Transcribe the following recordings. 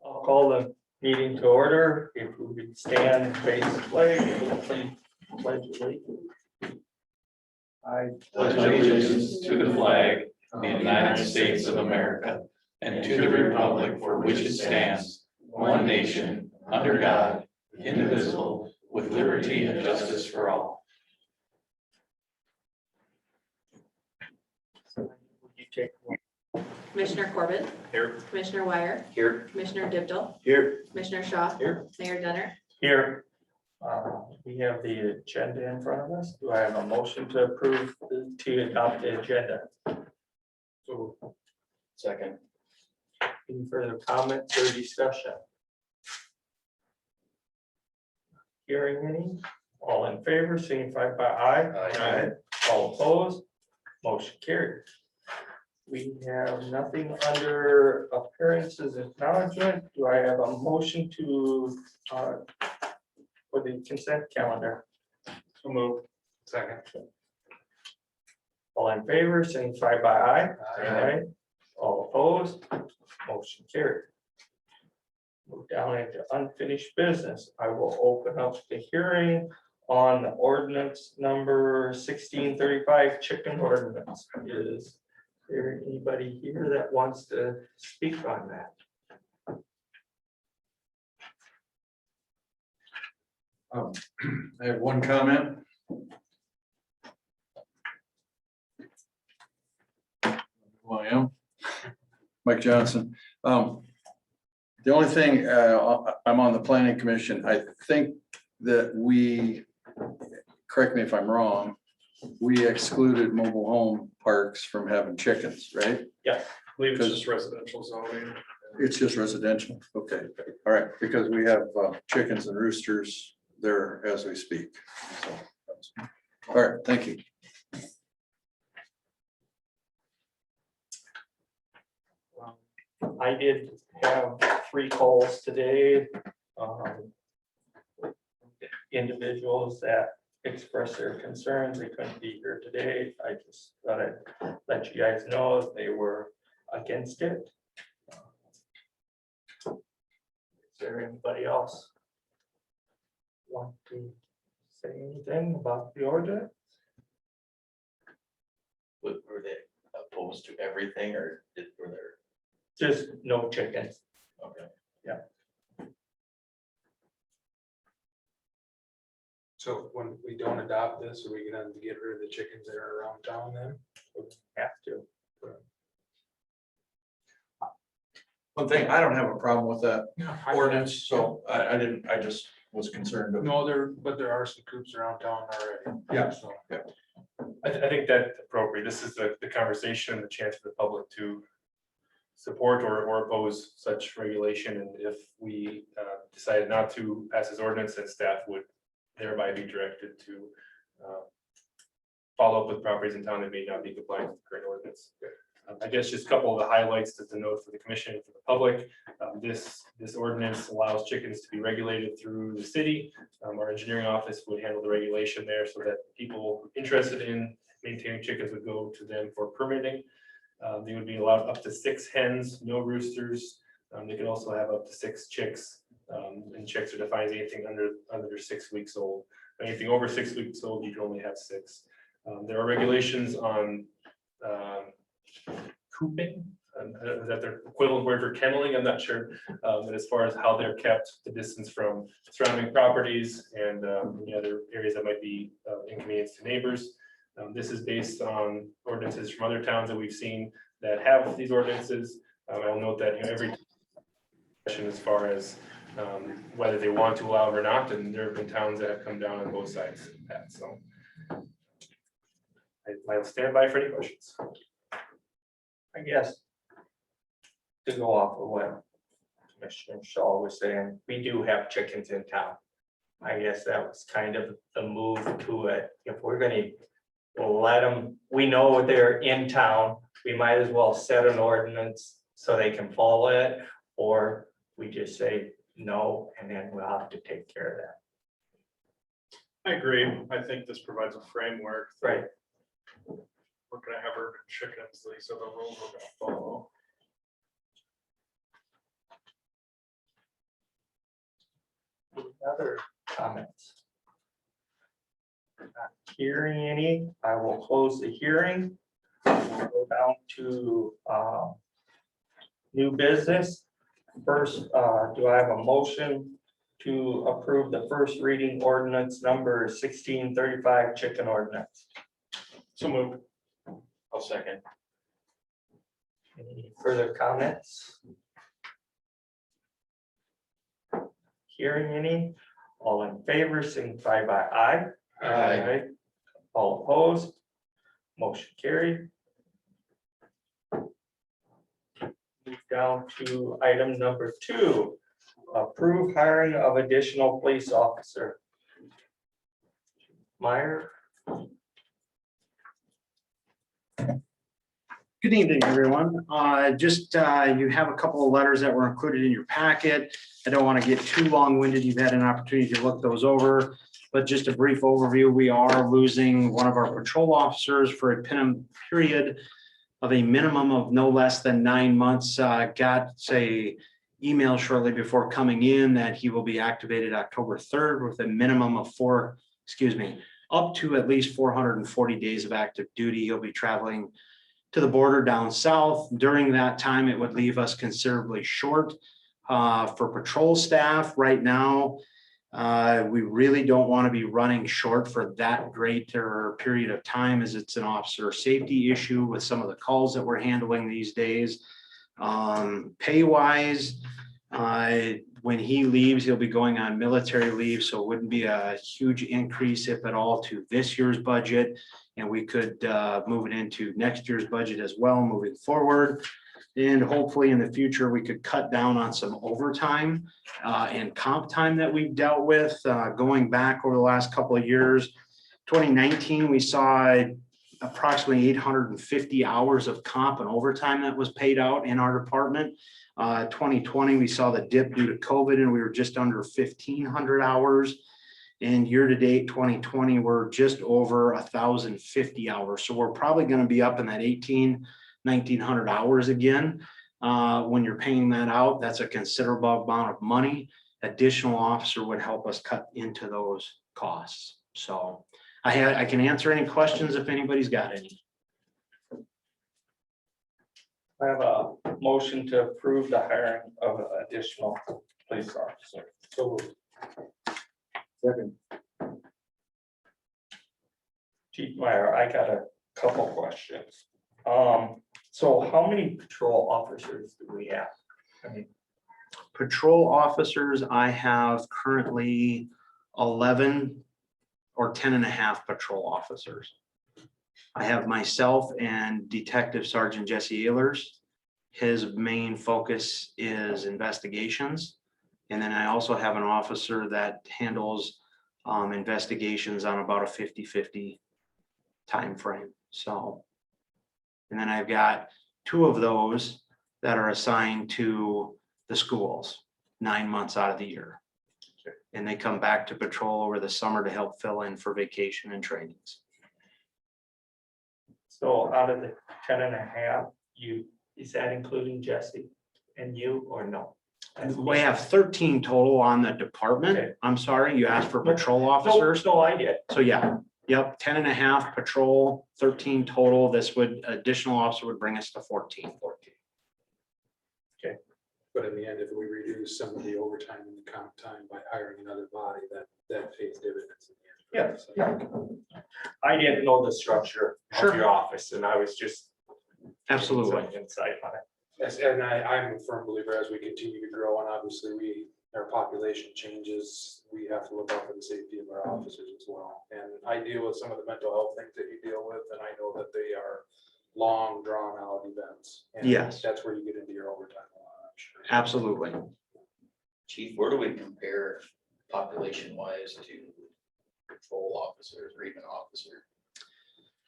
I'll call the meeting to order. If we could stand and face the flag, pledge allegiance. I Pledge allegiance to the flag of the United States of America and to the republic for which it stands, one nation, under God, indivisible, with liberty and justice for all. Would you take one? Commissioner Corbett, Here. Commissioner Wire, Here. Commissioner Digital, Here. Commissioner Shaw, Here. Mayor Denner. Here. We have the agenda in front of us. Do I have a motion to approve to adopt the agenda? So, Second. any further comments or discussion? Hearing any? All in favor, signify by aye. Aye. All opposed, motion carried. We have nothing under appearances and acknowledgement. Do I have a motion to, for the consent calendar? So move. Second. All in favor, signify by aye. Aye. All opposed, motion carried. Move down into unfinished business. I will open up the hearing on the ordinance number 1635 chicken ordinance. Is there anybody here that wants to speak on that? I have one comment. Who I am, Mike Johnson. The only thing, I'm on the planning commission. I think that we, correct me if I'm wrong, we excluded mobile home parks from having chickens, right? I believe it's just residential zoning. It's just residential. Okay, all right, because we have chickens and roosters there as we speak. So, all right, thank you. I did have 3 calls today. Individuals that expressed their concerns, they couldn't be here today. I just thought I'd let you guys know if they were against it. Is there anybody else want to say anything about the ordinance? Were they opposed to everything or were there? Just no chickens. Okay. So when we don't adopt this, are we gonna get rid of the chickens that are around town then? Have to. One thing, I don't have a problem with that I- ordinance, so I just was concerned. No, but there are some coops around town already. Yeah. So, I think that's appropriate. This is the conversation, the chance for the public to support or oppose such regulation. And if we decided not to pass this ordinance, then staff would thereby be directed to follow up with properties in town that may not be compliant with the current ordinance. I guess just a couple of the highlights to note for the commission and for the public. This ordinance allows chickens to be regulated through the city. Our engineering office would handle the regulation there so that people interested in maintaining chickens would go to them for permitting. They would be allowed up to 6 hens, no roosters. They could also have up to 6 chicks. And chicks are defined as anything under 6 weeks old. Anything over 6 weeks old, you can only have 6. There are regulations on cooping. Is that their equivalent word for kenneling? I'm not sure. But as far as how they're kept, the distance from surrounding properties and any other areas that might be inconvenience to neighbors. This is based on ordinances from other towns that we've seen that have these ordinances. I'll note that every question as far as whether they want to allow them or not, and there have been towns that have come down on both sides of that. So I'll stand by for any questions. I guess to go off of what Commissioner Shaw was saying, we do have chickens in town. I guess that was kind of the move to it. If we're gonna let them, we know they're in town, we might as well set an ordinance so they can follow it, or we just say no, and then we'll have to take care of that. I agree. I think this provides a framework. Right. we're gonna have urban chickens, these are the rules we're gonna follow. Other comments? Not hearing any, I will close the hearing. We'll go down to new business. First, do I have a motion to approve the first reading ordinance number 1635 chicken ordinance? So moved. I'll second. Any further comments? Hearing any? All in favor, signify by aye. Aye. All opposed? Motion carried. Move down to item number 2. Approve hiring of additional police officer. Meyer, Good evening, everyone. You have a couple of letters that were included in your packet. I don't want to get too long-winded. You've had an opportunity to look those over. But just a brief overview, we are losing one of our patrol officers for a period of a minimum of no less than 9 months. Got a email shortly before coming in that he will be activated October 3rd with a minimum of up to at least 440 days of active duty. He'll be traveling to the border down south. During that time, it would leave us considerably short for patrol staff. Right now, we really don't want to be running short for that greater period of time, as it's an officer safety issue with some of the calls that we're handling these days. Pay wise, when he leaves, he'll be going on military leave, so it wouldn't be a huge increase, if at all, to this year's budget. And we could move it into next year's budget as well, moving forward. And hopefully in the future, we could cut down on some overtime and comp time that we've dealt with going back over the last couple of years. 2019, we saw approximately 850 hours of comp and overtime that was paid out in our department. 2020, we saw the dip due to COVID, and we were just under 1,500 hours. And year to date, 2020, we're just over 1,050 hours. So we're probably going to be up in that 1,900 hours again. When you're paying that out, that's a considerable amount of money. Additional officer would help us cut into those costs. So I can answer any questions if anybody's got any. I have a motion to approve the hiring of an additional police officer. So moved. Second. Chief Meyer, I got a couple questions. So how many patrol officers do we have? I mean, Patrol officers, I have currently 11 or 10 and a half patrol officers. I have myself and Detective Sergeant Jesse Ehlers. His main focus is investigations. And then I also have an officer that handles investigations on about a 50-50 time frame. So, and then I've got 2 of those that are assigned to the schools 9 months out of the year. And they come back to patrol over the summer to help fill in for vacation and trainings. so out of the 10 and a half, is that including Jesse and you or no? We have 13 total on the department. Okay. I'm sorry, you asked for patrol officers. No, I get. So yeah, yep, 10 and a half patrol, 13 total. This would, additional officer would bring us to 14. But in the end, if we reduce some of the overtime and the comp time by hiring another body, that pays dividends. in the end. Yeah. I didn't know the structure of Sure. your office, and I was just. Absolutely. getting some insight on it. Yes, and I'm a firm believer as we continue to grow, and obviously our population changes, we have to look out for the safety of our officers as well. And I deal with some of the mental health things that you deal with, and I know that they are long drawn out events. And Yes. that's where you get into your overtime a lot, I'm sure. Absolutely. Chief, where do we compare population wise to patrol officers or even officer?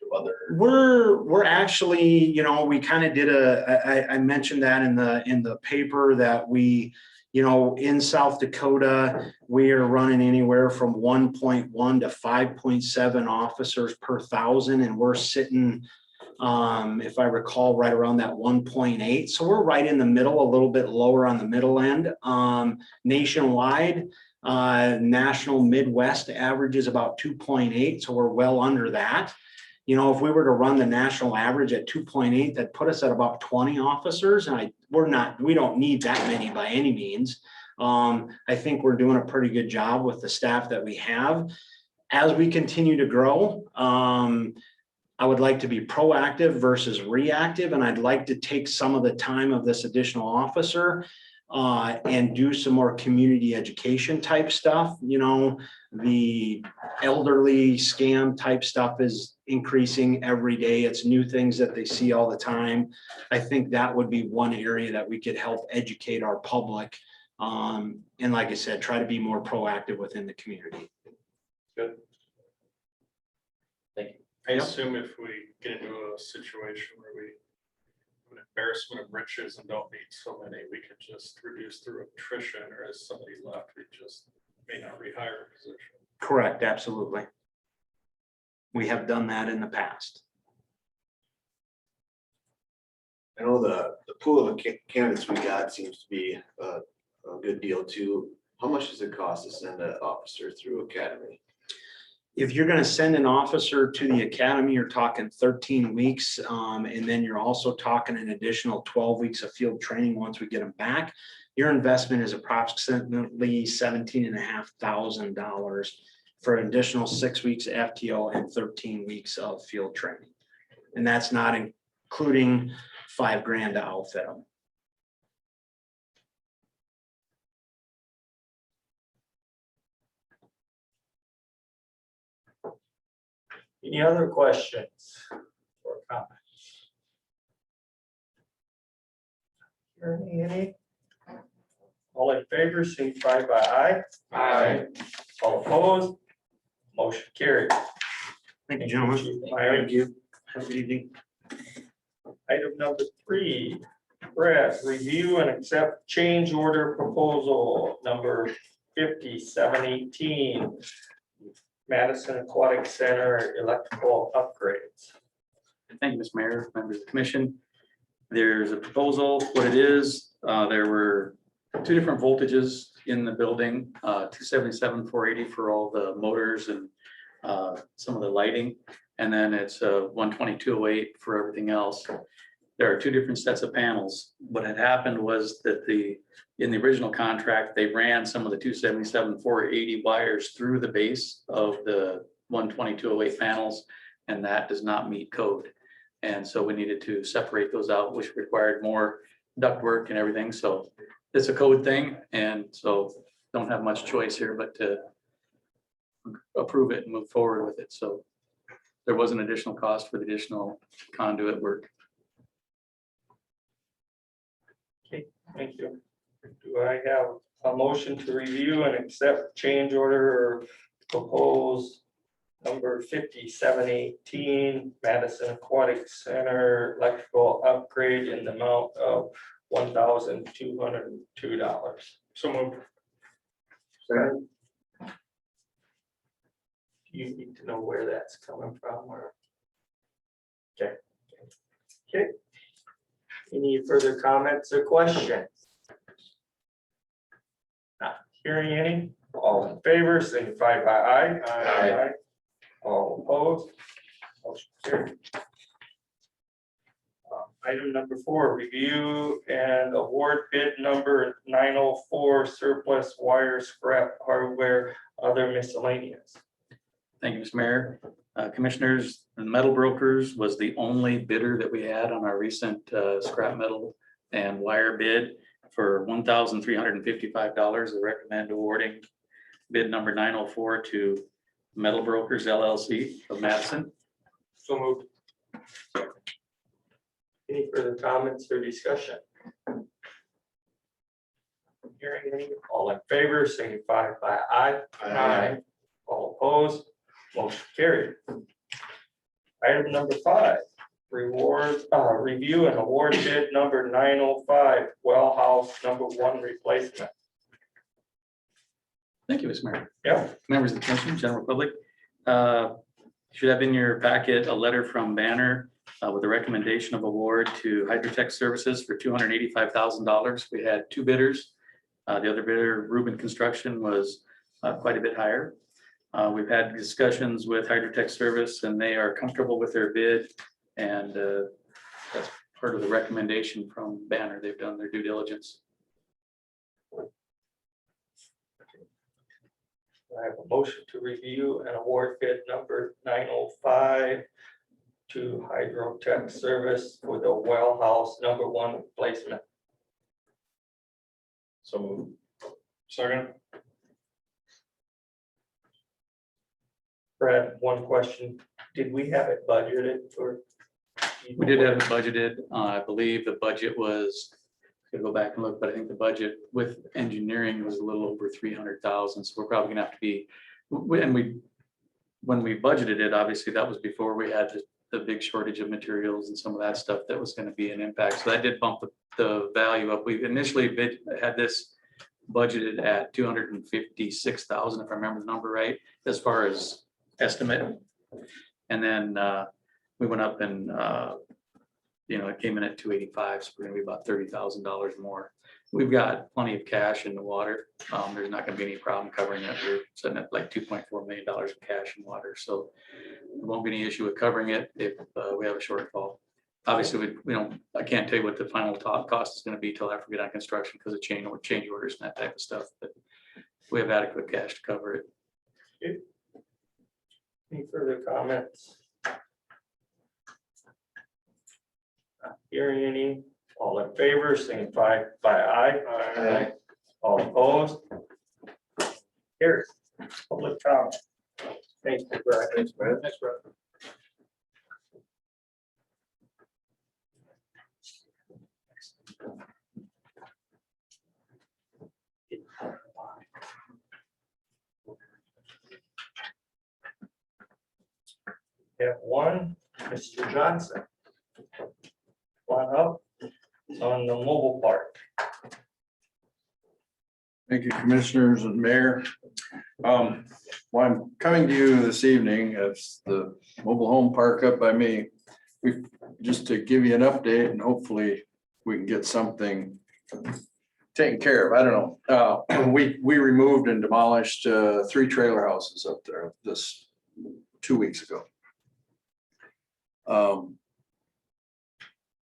To other, We're actually, we kind of did I mentioned that in the paper that we, in South Dakota, we are running anywhere from 1.1 to 5.7 officers per 1,000, and we're sitting If I recall, right around that 1.8. So we're right in the middle, a little bit lower on the middle end. Nationwide, national Midwest average is about 2.8, so we're well under that. You know, if we were to run the national average at 2.8, that'd put us at about 20 officers, and we don't need that many by any means. I think we're doing a pretty good job with the staff that we have. As we continue to grow, I would like to be proactive versus reactive, and I'd like to take some of the time of this additional officer and do some more community education type stuff. You know, the elderly scam type stuff is increasing every day. It's new things that they see all the time. I think that would be one area that we could help educate our public. And like I said, try to be more proactive within the community. I assume if we get into a situation where we have an embarrassment of riches and don't need so many, we can just reduce through attrition, or as somebody left, we just may not rehire a position. Correct, absolutely. We have done that in the past. I know the pool of candidates we got seems to be a good deal too. How much does it cost to send an officer through academy? If you're gonna send an officer to the academy, you're talking 13 weeks. And then you're also talking an additional 12 weeks of field training once we get them back. Your investment is approximately $17,500 for an additional 6 weeks of FTO and 13 weeks of field training. And that's not including $5,000 to outfit them. Any other questions or comments? Hearing any? All in favor, signify by aye. Aye. All opposed? Motion carried. Thank you, gentlemen. Chief Meyer. Thank you. Have a good evening. Item number 3, Brad, review and accept change order proposal number 5718. Madison Aquatic Center electrical upgrades. Thank you, Mr. Mayor, members of the commission. There's a proposal. What it is, there were 2 different voltages in the building, 277, 480 for all the motors and some of the lighting. And then it's 120, 208 for everything else. There are 2 different sets of panels. What had happened was that in the original contract, they ran some of the 277, 480 wires through the base of the 120, 208 panels, and that does not meet code. And so we needed to separate those out, which required more ductwork and everything. So it's a code thing, and so don't have much choice here but to approve it and move forward with it. So there was an additional cost for the additional conduit work. Thank you. Do I have a motion to review and accept change order or propose number 5718 Madison Aquatic Center electrical upgrade in the amount of $1,202? So moved. You need to know where that's coming from or. Okay. Okay. Any further comments or questions? Not hearing any. All in favor, signify by aye. Aye. All opposed. Motion carried. Item number 4, review and award bid number 904 surplus wire scrap hardware, other miscellaneous. Thank you, Mr. Mayor. Commissioners, Metal Brokers was the only bidder that we had on our recent scrap metal and wire bid for $1,355. I recommend awarding bid number 904 to Metal Brokers LLC of Madison. So moved. Any further comments or discussion? Hearing any, all in favor, signify by aye. Aye. All opposed, motion carried. Item number 5, review and award bid number 905, well house number 1 replacement. Thank you, Mr. Mayor. Yeah. Members of the commission, general public. You should have in your packet a letter from Banner with a recommendation of award to Hydrotech Services for $285,000. We had two bidders. The other bidder, Rubin Construction, was quite a bit higher. We've had discussions with Hydrotech Service and they are comfortable with their bid. And that's part of the recommendation from Banner. They've done their due diligence. I have a motion to review and award bid number 905 to Hydrotech Service for the well house #1 replacement. So moved. Second. Brad, one question. Did we have it budgeted for? We did have it budgeted. I believe the budget was, gonna go back and look, but I think the budget with engineering was a little over 300,000. So we're probably gonna have to be, when we budgeted it, obviously that was before we had the big shortage of materials and some of that stuff that was gonna be an impact. So that did bump the value up. We initially had this budgeted at 256,000, if I remember the number right, as far as estimate. And then we went up and it came in at 285, so we're gonna be about $30,000 more. We've got plenty of cash in the water. There's not gonna be any problem covering it. We're sitting at like $2.4 million of cash in water, so there won't be any issue with covering it if we have a shortfall. Obviously, I can't tell you what the final top cost is gonna be till after we get on construction because of change orders and that type of stuff, but we have adequate cash to cover it. Any further comments? Not hearing any. All in favor, signify by aye. Aye. All opposed? Here, public comment. Thank you, Brad. Thanks, Brad. Thanks, Brett. We have one, Mr. Johnson. One up on the mobile park. Thank you, commissioners and mayor. Well, I'm coming to you this evening as the mobile home park up by me. Just to give you an update and hopefully we can get something taken care of. I don't know. We removed and demolished 3 trailer houses up there this 2 weeks ago.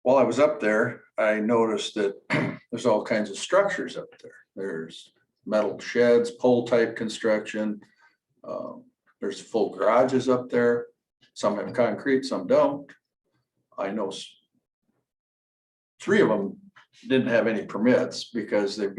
While I was up there, I noticed that there's all kinds of structures up there. There's metal sheds, pole type construction. There's full garages up there. Some have concrete, some don't. I know 3 of them didn't have any permits because you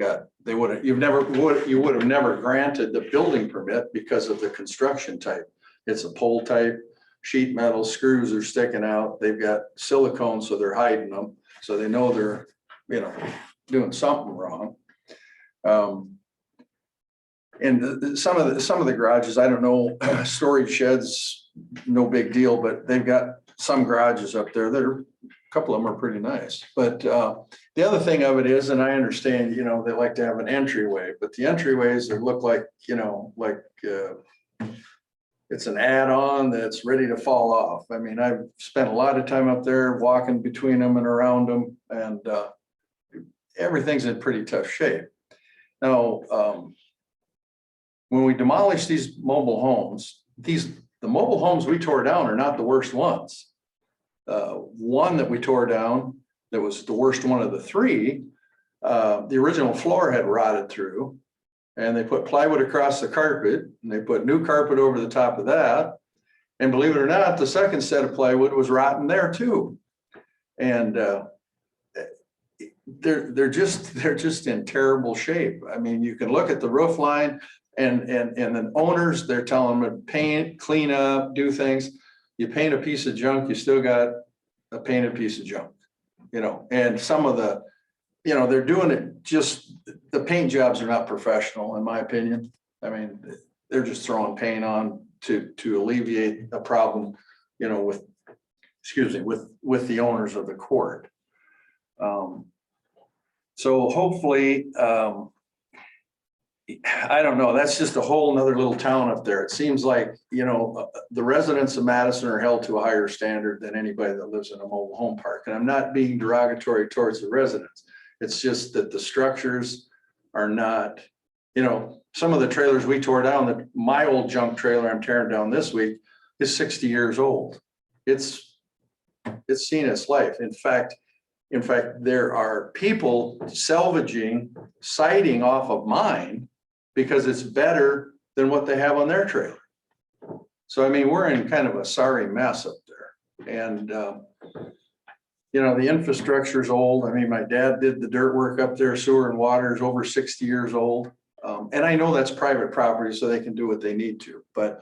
would have never granted the building permit because of the construction type. It's a pole type, sheet metal, screws are sticking out. They've got silicone, so they're hiding them. So they know they're, doing something wrong. And some of the garages, I don't know, storage sheds, no big deal, but they've got some garages up there that are, a couple of them are pretty nice. But the other thing of it is, and I understand, they like to have an entryway, but the entryways that look like, it's an add-on that's ready to fall off. I mean, I've spent a lot of time up there walking between them and around them, and everything's in pretty tough shape. Now, when we demolish these mobile homes, the mobile homes we tore down are not the worst ones. One that we tore down, that was the worst one of the 3, the original floor had rotted through. And they put plywood across the carpet and they put new carpet over the top of that. And believe it or not, the second set of plywood was rotten there too. And they're just in terrible shape. I mean, you can look at the roof line and the owners, they're telling them to paint, clean up, do things. You paint a piece of junk, you still got a painted piece of junk, and some of the, they're doing it just, the paint jobs are not professional, in my opinion. I mean, they're just throwing paint on to alleviate a problem, with the owners of the court. So hopefully, I don't know, that's just a whole nother little town up there. It seems like, the residents of Madison are held to a higher standard than anybody that lives in a mobile home park. And I'm not being derogatory towards the residents. It's just that the structures are not, some of the trailers we tore down, my old junk trailer I'm tearing down this week is 60 years old. It's seen its life. In fact, there are people salvaging siding off of mine because it's better than what they have on their trailer. So, I mean, we're in kind of a sorry mess up there. And, the infrastructure is old. I mean, my dad did the dirt work up there, sewer and water is over 60 years old. And I know that's private property, so they can do what they need to, but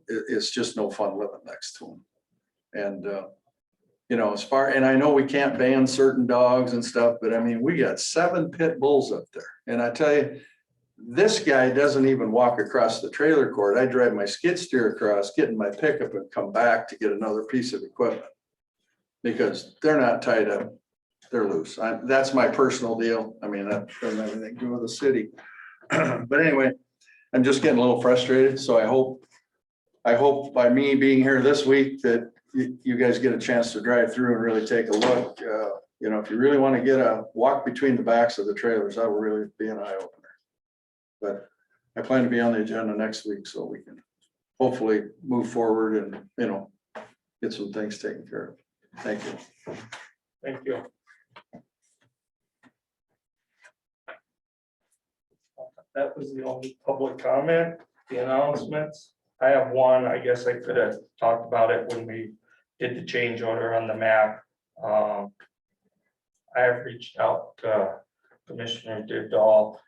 it's just no fun living next to them. And, and I know we can't ban certain dogs and stuff, but I mean, we got 7 pit bulls up there. And I tell you, this guy doesn't even walk across the trailer court. I drive my skid steer across, get in my pickup and come back to get another piece of equipment. Because they're not tied up, they're loose. That's my personal deal. I mean, that doesn't have anything to do with the city. But anyway, I'm just getting a little frustrated, so I hope by me being here this week that you guys get a chance to drive through and really take a look. If you really want to get a walk between the backs of the trailers, that will really be an eye opener. But I plan to be on the agenda next week so we can hopefully move forward and, get some things taken care of. Thank you. Thank you. That was the only public comment, the announcements. I have one, I guess I could have talked about it when we did the change order on the map. I have reached out to Commissioner Dibdahl.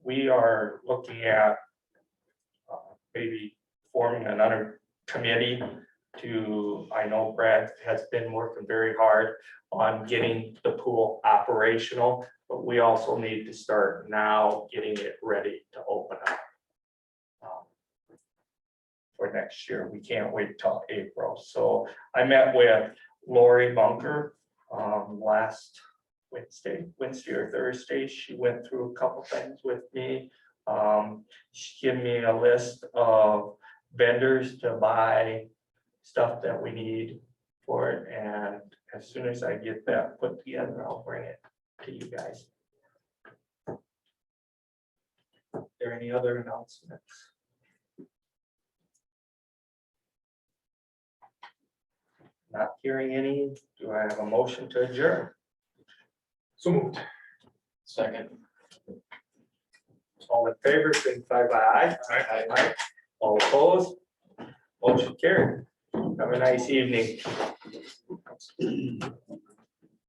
We are looking at maybe forming another committee I know Brad has been working very hard on getting the pool operational, but we also need to start now getting it ready to open up for next year. We can't wait till April. So I met with Lori Bunker last Wednesday or Thursday. She went through a couple things with me. She gave me a list of vendors to buy stuff that we need for it, and as soon as I get that put together, I'll bring it to you guys. Are there any other announcements? Not hearing any. Do I have a motion to adjourn? So moved. Second. All in favor, signify by aye. Aye. All opposed? Motion carried. Have a nice evening.